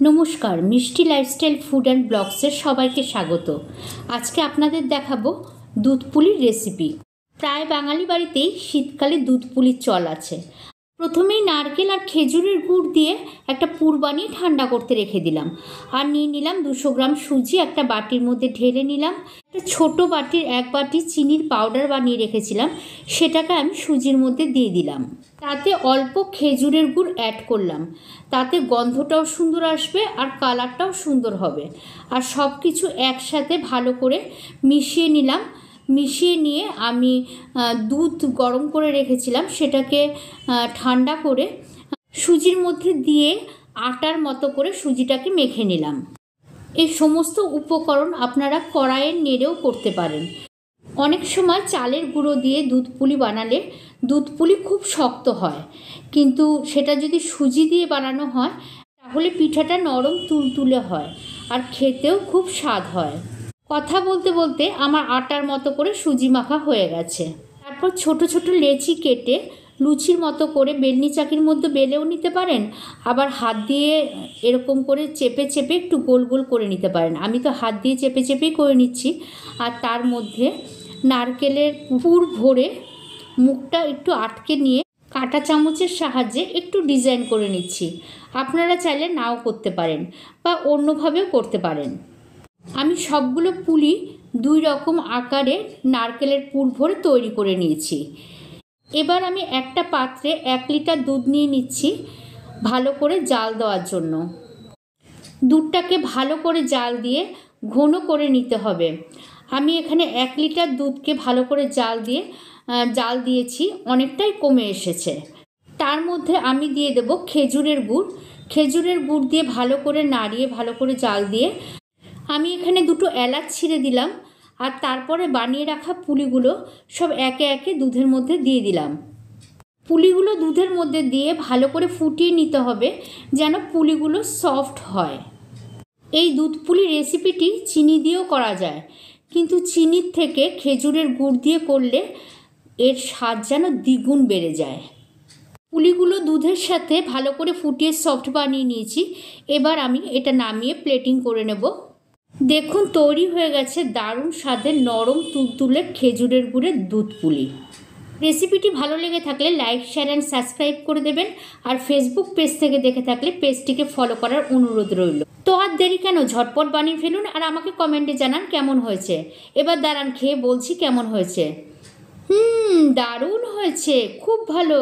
নমস্কার, মিষ্টি lifestyle food and ব্লগসের সবাইকে স্বাগত। আজকে আপনাদের দেখাবো দুধ পুলির রেসিপি। প্রায় বাঙালি বাড়িতেই শীতকালে দুধ পুলির চল আছে। প্রথমেই নারকেল আর খেজুরের গুড় দিয়ে একটা পুর বানিয়ে ঠান্ডা করতে রেখে দিলাম। আর নিয়ে নিলাম 200 গ্রাম সুজি, একটা বাটির মধ্যে ঢেলে নিলাম। একটা ছোট বাটির 1 বাটি চিনির পাউডার বানিয়ে রেখেছিলাম, সেটাকে আমি সুজির মধ্যে দিয়ে দিলাম। তাতে অল্প খেজুরের গুড় অ্যাড করলাম, তাতে গন্ধটাও সুন্দর আসবে আর কালারটাও সুন্দর হবে। আর সব কিছু একসাথে ভালো করে মিশিয়ে নিলাম। মিশিয়ে নিয়ে আমি দুধ গরম করে রেখেছিলাম, সেটাকে ঠান্ডা করে সুজির মধ্যে দিয়ে আটার মতো করে সুজিটাকে মেখে নিলাম। এই সমস্ত উপকরণ আপনারা কড়াইয়ে নেড়েও করতে পারেন। অনেক সময় চালের গুঁড়ো দিয়ে দুধ পুলি বানালে দুধ পুলি খুব শক্ত হয়, কিন্তু সেটা যদি সুজি দিয়ে বানানো হয় তাহলে পিঠাটা নরম তুলতুলে হয় আর খেতেও খুব স্বাদ হয়। কথা বলতে বলতে আমার আটার মতো করে সুজি মাখা হয়ে গেছে। তারপর ছোট ছোট লেচি কেটে লুচির মতো করে বেলনি চাকির মধ্যে বেলেও নিতে পারেন, আবার হাত দিয়ে এরকম করে চেপে চেপে একটু গোল গোল করে নিতে পারেন। আমি তো হাত দিয়ে চেপে চেপেই করে নিচ্ছি। আর তার মধ্যে নারকেলের পুর ভরে মুখটা একটু আটকে নিয়ে কাঁটা চামচের সাহায্যে একটু ডিজাইন করে নিচ্ছি। আপনারা চাইলে নাও করতে পারেন বা অন্যভাবেও করতে পারেন। আমি সবগুলো পুলি 2 রকম আকারে নারকেলের পুর ভরে তৈরি করে নিয়েছি। এবার আমি একটা পাত্রে 1 লিটার দুধ নিয়ে নিচ্ছি ভালো করে জাল দেওয়ার জন্য। দুধটাকে ভালো করে জাল দিয়ে ঘন করে নিতে হবে। আমি এখানে 1 লিটার দুধকে ভালো করে জাল দিয়েছি, অনেকটাই কমে এসেছে। তার মধ্যে আমি দিয়ে দেব খেজুরের গুড়। খেজুরের গুড় দিয়ে ভালো করে নাড়িয়ে ভালো করে জাল দিয়ে আমি এখানে 2টো এলাচ ছিঁড়ে দিলাম। আর তারপরে বানিয়ে রাখা পুলিগুলো সব একে একে দুধের মধ্যে দিয়ে দিলাম। পুলিগুলো দুধের মধ্যে দিয়ে ভালো করে ফুটিয়ে নিতে হবে যেন পুলিগুলো সফট হয়। এই দুধ পুলি রেসিপিটি চিনি দিয়েও করা যায়, কিন্তু চিনির থেকে খেজুরের গুড় দিয়ে করলে এর স্বাদ যেন দ্বিগুণ বেড়ে যায়। পুলিগুলো দুধের সাথে ভালো করে ফুটিয়ে সফট বানিয়ে নিয়েছি। এবার আমি এটা নামিয়ে প্লেটিং করে নেব। দেখুন তৈরি হয়ে গেছে দারুণ স্বাদের নরম তুলতুলে খেজুরের গুড়ের দুধ পুলি। রেসিপিটি ভালো লেগে থাকলে লাইক, শেয়ার অ্যান্ড সাবস্ক্রাইব করে দেবেন। আর ফেসবুক পেজ থেকে দেখে থাকলে পেজটিকে ফলো করার অনুরোধ রইল। তো আর দেরি কেন, ঝটপট বানিয়ে ফেলুন আর আমাকে কমেন্টে জানান কেমন হয়েছে। এবার দাঁড়ান খেয়ে বলছি কেমন হয়েছে। দারুণ হয়েছে, খুব ভালো।